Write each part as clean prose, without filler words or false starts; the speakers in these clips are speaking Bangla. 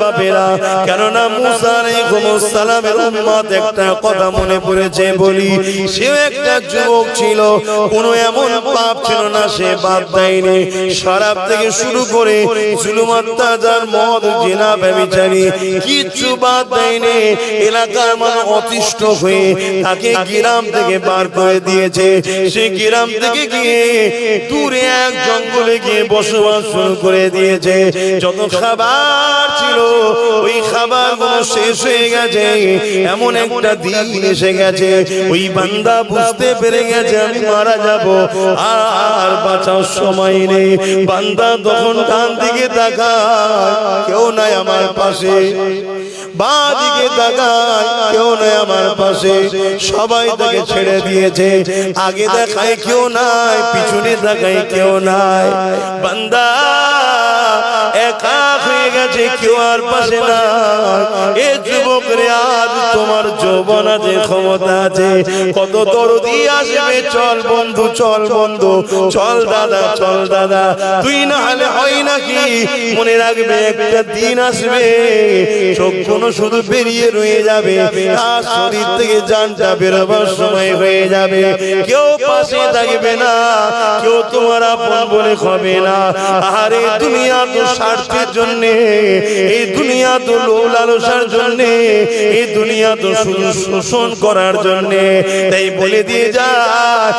বাপেরা, কেননা মুসা আলাইহিস সালামের উম্মত একটা কথা মনে পড়েছে বলি, সে একটা যুবক ছিল, কোনো এমন পাপ ছিল না সে বাদ দেয়নি। শরাব থেকে শুরু করে জুলুম অত্যাচার, মদ, জিনা, ব্যভিচারী কিচ্ছু বাদ দেয়নি। এলাকার মানুষ অতিষ্ঠ হয়ে তাকে গ্রাম থেকে বার করে দিয়েছে। সে গ্রাম থেকে গিয়ে দূরে এক জঙ্গলে গিয়ে বসবাস শুরু করে দিয়েছে। যত খাবার ছিল ওই খাবারগুলো শেষ হয়ে গেছে। এমন একটা দিন এসে গেছে, ওই বান্দা বুঝতে পেরে গেছে আমি মারা যাব, আর বাঁচার সময় নেই। বান্দা তখন ডান দিকে তাকায়, কেউ নাই আমার পাশে, বাঁ দিকে তাকায়, কেউ নাই আমার পাশে, সবাই তাকে ছেড়ে দিয়েছে। আগে দেখায় কেউ নাই, পিছনে তাকায় কেউ নাই। বান্দা একা হয়ে গেছে, কেউ আর পাশে না। এ যুবক রে, আজ তোমার যৌবন আছে, ক্ষমতা আছে, কত দরদি আসবে, চল বন্ধু, চল বন্ধু, চল দাদা, চল দাদা, তুই না হলে হয় নাকি? মনে রাখবে একটা দিন আসবে, চোখগুলো শুধু বেরিয়ে রয়ে যাবে, আর শরীর থেকে জানটা বেরোবার সময় হয়ে যাবে। কেউ পাশে থাকবে না, কেউ তোমার আপন বলে হবে না। আরে দুনিয়া তো স্বার্থের জন্যে, এই দুনিয়া তো লোভ লালসার জন্যে, এই দুনিয়া তো শুধু শোষণ করার জন্যে। তাই বলে দিয়ে যায়,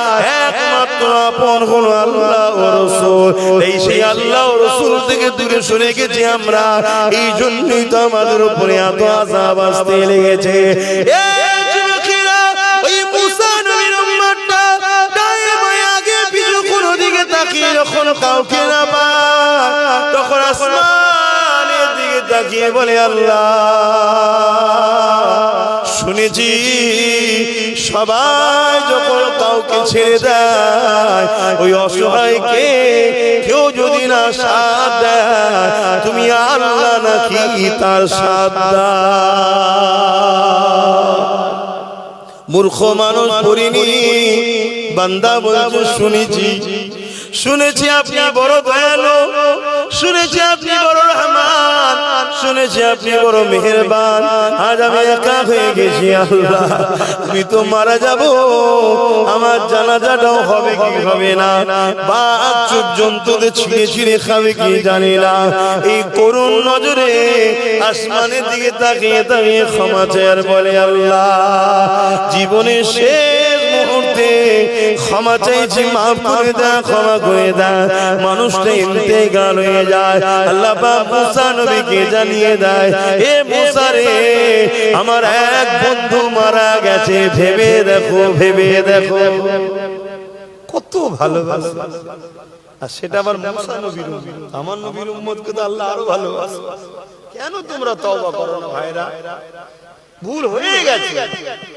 একমাত্র আপন হলো আল্লাহ ও রাসূল। এই সেই আল্লাহ ও রাসূল থেকে দূরে সরে গেছি আমরা, এই জন্যই তো আমাদের উপরে এত আযাব আসতে লেগেছে। যখন কাউকে না পায়, তখন আসমানের দিকে তাকিয়ে বলে আল্লাহ, শুনেছি সবাই যখন কাউকে ছেড়ে দেয়, ওই অসহায়কে কেউ যদি না সাথ দেয়, তুমি আল্লাহ নাকি তার সাথ দাও? মূর্খ মানুষ পড়িনি, বান্দা বলছে শুনেছি, শুনেছি আপনি বড় দয়ালু, শুনেছি আপনি বড় রহমান, শুনেছি আপনি বড় মেহেরবান। আজ আমি একা হয়ে গেছি আল্লাহ, আমি তো মারা যাব, আমার জানাজাটাও হবে কি হবে না, বাঘ চুপ জন্তুদের ছিঁড়ে ছিঁড়ে খাবে কি জানি না। এই করুণ নজরে আসমানের দিকে তাকিয়ে তাকিয়ে ক্ষমা চায় আর বলে আল্লাহ, জীবনের শেষ মুহূর্তে ক্ষমা চাইছি, মাফ করে দাও, ক্ষমা করে দাও। মানুষটা ইন্তেকাল হয়ে যায়, আল্লাহ পাক মুসা নবীকে জানিয়ে দেয়, এ মুসা রে, আমার এক বন্ধু মারা গেছে, ভেবে দেখো, ভেবে দেখো। কত ভালোবাসে, আর সেটা আবার মুসা নবীর উম্মত। আমার নবীর উম্মতকে তো আল্লাহ আরো ভালোবাসে। কেন তোমরা তওবা করো না ভাইরা? ভুল হয়ে গেছে,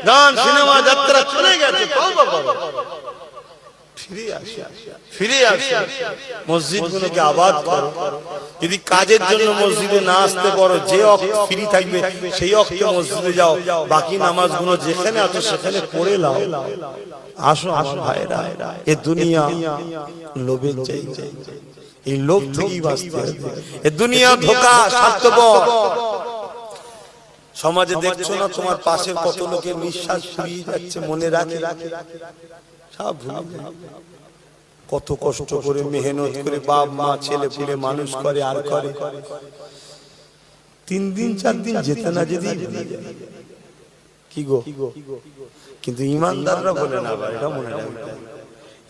গান সিনেমা যাত্রা চলে গেছে, তওবা করো, ফিরে আসো, মসজিদগুলোকে আবাদ করো। যদি কাজের জন্য মসজিদে না আসতে পারো, যে ওয়াক্ত ফ্রি থাকবে সেই ওয়াক্তে মসজিদে যাও, বাকি নামাজগুলো যেখানে আছো সেখানে পড়ে নাও। আসো আসো ভাইরা, এ দুনিয়া লোভের জায়গা, এই লোভ থেকেই বাঁচতে হবে। এ দুনিয়া ধোঁকা, স্বার্থপর। সমাজে দেখছো না তোমার পাশের কত লোকের নিঃশ্বাস ফুরিয়ে যাচ্ছে, মনে রাখে, সব ভুলে যায়। কত কষ্ট করে মেহনত করে বাপ মা ছেলে পুলে মানুষ করে, আর করে 3 দিন 4 দিন যেতে না যেতেই ভুলে যায়। কি গো, কিন্তু ইমানদাররা বলে না, এটা মনে রাখবে,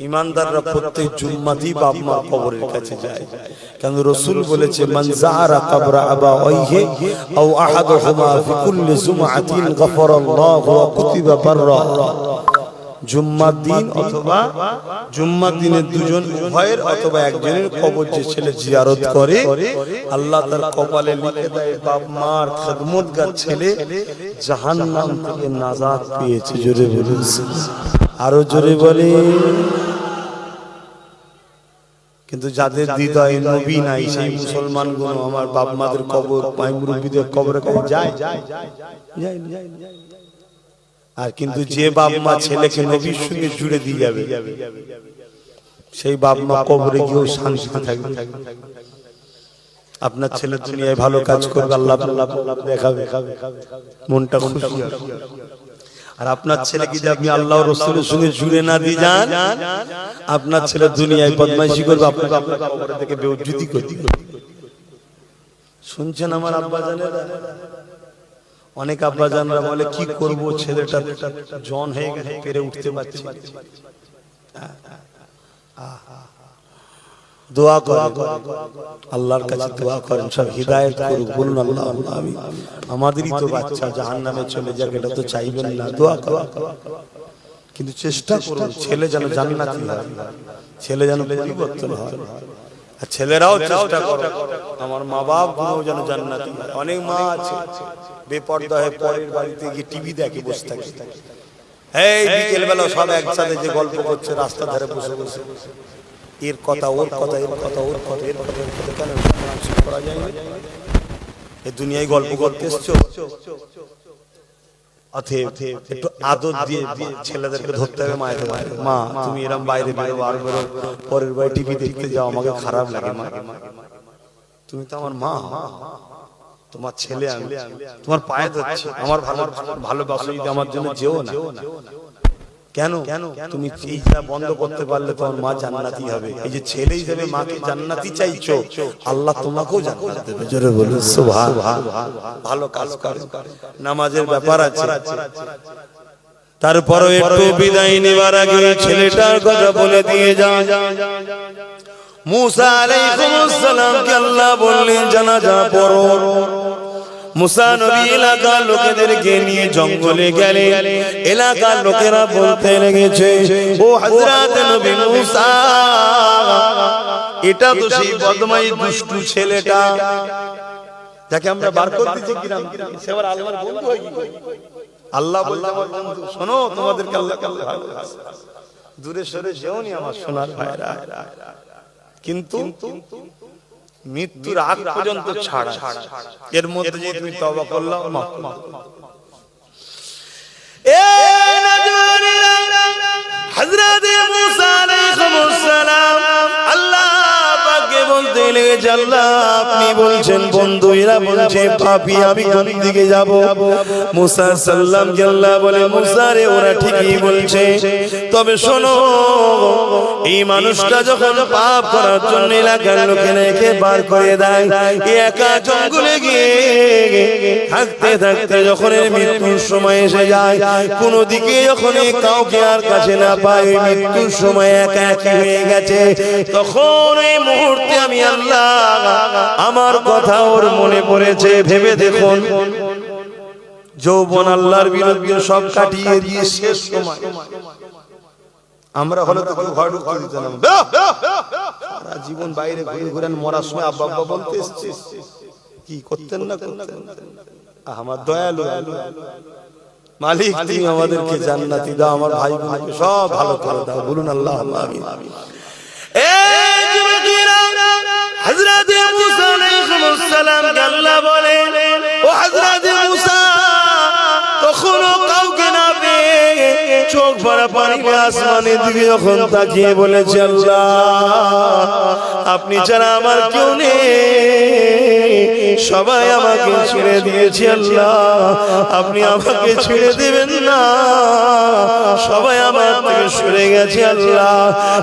ইমানদাররা প্রত্যেক জুম্মাতেই বাপ মা কবরের কাছে যায়। কারণ রাসূল বলেছে, মান যারা কবরা আবাওয়াইহি আও আহাদুহুমা ফি কুল্লি জুমআতিন গফারাল্লাহু ওয়া কুতিবা বাররা। জুম্মার দিন অথবা জুম্মার দিনের দুজন উভয়ের অথবা একজনের কবর যে ছেলে জিয়ারত করে, আল্লাহ তার কপালে লিখে দেয়, বাপ মার খেদমতগার ছেলে জাহান্নাম থেকে নাজাত পেয়েছে। জোরে বলুন, আরো জোরে বলে। কিন্তু যাদের হৃদয়ে নবী নাই, সেই মুসলমানগুলো আমার বাপ মাদের কবর, মাই মুরব্বিদের কবরের কাছে যায়? আর কিন্তু যে বাপ মা ছেলেকে নবীর সঙ্গে জুড়ে দিয়ে যাবে, সেই বাপ মা কবরে গিয়েও শান্তি থাকবে। আপনার ছেলে দুনিয়ায় ভালো কাজ করবে, আল্লাহ দেখাবে, মনটা খুশি হবে। আর আপনার ছেলেকে যদি আপনি আল্লাহ রাসূলের সঙ্গে জুড়ে না দিয়ে যান, আপনার ছেলে দুনিয়ায় বদমাইশি করবে, আপনাকে কবরে থেকে বেইজ্জতি করবে। শুনছেন আমার আব্বা জানেরা? অনেক আব্বা জানরা বলে কি করব, ছেলেটা জন হয়ে গেছে, পেরে উঠতে পারছে। দোয়া করেন, আল্লাহর কাছে দোয়া করেন, সব হিদায়াত করুক। বলুন আল্লাহ আমিন। আমাদেরই তো বাচ্চা জাহান্নামে চলে যাক, এটা তো চাইবেন না। দোয়া করুন, কিন্তু চেষ্টা করুন ছেলে যেন জান্নাতি হয়, ছেলে যেন পরিবর্তন হয়। আর ছেলেরাও চেষ্টা করে আমার মা বাপ গুলো যেন জান্নাতি হয়। অনেক মা আছে বেপরদা হয়ে পরের বাড়িতে গিয়ে টিভি দেখে বসে থাকে। এই বিকেল বেলা সব একসাথে যে গল্প করছে রাস্তা ধারে বসে বসে, এর কথা ওর কথা, এর কথা ওর কথা, এর কথা ওর কথা, কেন করা যায় না? এই দুনিয়ায় গল্প করতে এসছো, একটু আদর দিয়ে ছেলেদেরকে ধরতে হবে। মায়ের মা তুমি এরম বাইরে বেরো, আর বেরো, পরের বাড়ি টিভি দেখতে যাও, আমাকে খারাপ লাগে। মা তুমি তো আমার মা, তোমার ছেলে, আমি তোমার পায়ে ধরছি, আমার ভালোবাসা যদি আমার জন্য যেও না। কেন তুমি এইটা বন্ধ করতে পারলে তোমার মা জান্নাতি হবে। এই যে ছেলে হিসেবে মাকে জান্নাতি চাইছো, আল্লাহ তোমাকেও জান্নাত দেবে। জোরে বলুন সুবহান। ভালো কাজ করো, নামাজের ব্যাপার আছে। তারপরও একটু বিদায় নেবার আগে ছেলেটার কথা বলে দিয়ে যান। মুসা আলাইহিস সালামকে আল্লাহ বললেন জানাজা পড়ো। মুসা নবী এলাকার লোকেদেরকে নিয়ে জঙ্গলে গেলেন। এলাকার লোকেরা বলতে লেগেছে, ও হযরত নবী মুসা, এটা তো সেই বদমাই দুষ্টু ছেলেটা যাকে আমরা বার করে দিয়েছি গ্রাম থেকে, সেবার আল্লাহর বন্ধু হয় কি? আল্লাহ বলল আমার বন্ধু, শোনো তোমাদেরকে আল্লাহ ভালোবাসে, দূরে সরে যেওনি আমার সোনার ভাইরা, কিন্তু মৃত্যুর আগ পর্যন্ত ছাড়া, এর মধ্যে যে তুমি তওবা করলে মাফ। এ নজওয়ানেরা, হযরত মুসা আলাইহিস সালাম আল্লাহ পাককে বলতে লেগেছে, আল্লাহ আপনি বলছেন বন্ধু, এরা বলছে পাপী, আমি কোন দিকে যাব? মুসা সাল্লামকে আল্লাহ বলে, মুসা রে ওরা ঠিকই বলছে, তবে শোনো এই মানুষটা যখন পাপ করার জন্য এলাকার লোকেরা একে বার করে দেয়, একা জঙ্গলে গিয়ে থাকতে থাকতে যখন এর মৃত্যুর সময় এসে যায়, কোন দিকে যখন কাউকে আর কাছে না পায়, মৃত্যুর সময় একা একই হয়ে গেছে, তখন এই মুহূর্তে আমি আল্লাহ আমার কথা ওর মনে পড়েছে। ভেবে দেখুন, যৌবন আল্লাহর বিরুদ্ধে সব কাটিয়ে দিয়ে শেষ সময় আমরা হলে তো ঘর ঢুকতে দিতাম না, সারা জীবন বাইরে ঘুরে ঘুরে মরার সময় আব্বা আব্বা বলতে এসেছে, কি করতেন না করতেন? আমার দয়ালু মালিক, তুমি আমাদেরকে জান্নাতি দাও, আমার ভাই বোনকে সব ভালো করে দাও। বলুন আল্লাহ আমিন। এই যুবকেরা, হযরত মুসা আলাইহিস সালাম আল্লাহ বলে, ও হযরত মুসা, তখনও কাউকে না পেয়ে চোখ ভরা পানি আসমানের দিকে যখন তাকিয়ে বলেছে, আল্লাহ আপনি ছাড়া আমার কেউ নেই, সবাই আমাকে ছেড়ে দিয়েছে, আল্লাহ আপনি আমাকে ছেড়ে দিবেন না, সবাই আমার থেকে সরে গেছে, আল্লাহ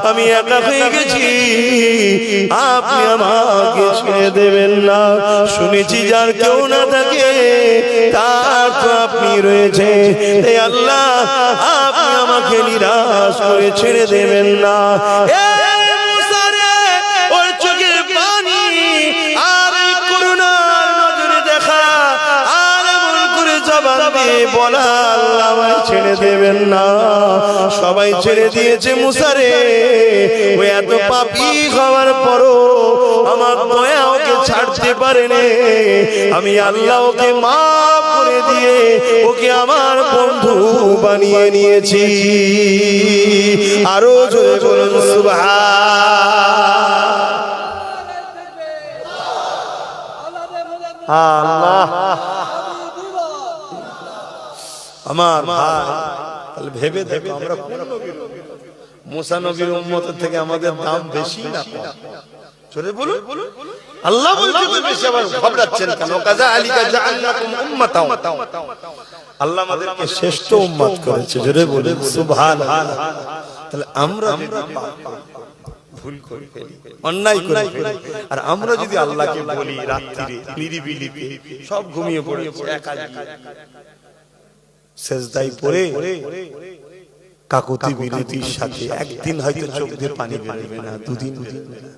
আমি একা হয়ে গেছি, আপনি আমাকে ছেড়ে দেবেন না। শুনেছি যার কেউ না থাকে তার তো আপনি রয়েছে, এই আল্লাহ আপনি আমাকে নিরাশ করে ছেড়ে দেবেন না। ওর চোখের পানি আর করুণার নজরে দেখা, আর এমন করে জবান দিয়ে বলা, আল্লাহ আমায় ছেড়ে দেবেন না। সবাই ছেড়ে দিয়েছে মুসা রে, ও এত পাপী হওয়ার পরও আমার দয়া ওকে ছাড়তে পারেনি। আমি আল্লাহ ওকে মাফ করে দিয়ে ওকে আমার বন্ধু বানিয়ে নিয়েছি। আরো জোরে বলুন সুবহানাল্লাহ। আমার ভাই, তাহলে ভেবে দেখো আমরা কোন নবীর, মুসা নবীর উম্মতের থেকে আমাদের দাম বেশি না কম? জোরে বলুন। আল্লাহ বলছে তো বেশি আবার ঘবরাচ্ছেন কেন? কাযালিকা জাআলনাকুম উম্মাতাও, আল্লাহ আমাদেরকে শ্রেষ্ঠ উম্মত করেছে। জোরে বলুন সুবহানাল্লাহ। তাহলে আমরা যদি ভুল করে ফেলি, অন্যায় করে ফেলি, আর আমরা যদি আল্লাহকে বলি রাত্রিরে নিরিবিলিতে সব ঘুমিয়ে পড়েছে একা সেজদায় পড়ে কাকুতি বিরতির সাথে, একদিন হয়তো চোখ দিয়ে পানি বেরোবে না, দুদিন বেরোবে না।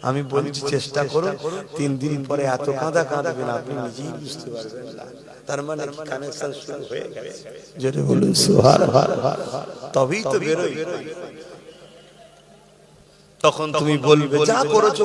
আমি বলছি চেষ্টা করুন, 3 দিন পরে এত কাঁদা কাঁদবেন আপনি নিজেই বুঝতে পারবেন না। তার মানে কানেকশন শুরু হয়ে গেছে। জোরে বলুন সুবহানাল্লাহ। তবেই তো বেরোয়। তখন তুমি বলবে যা করেছো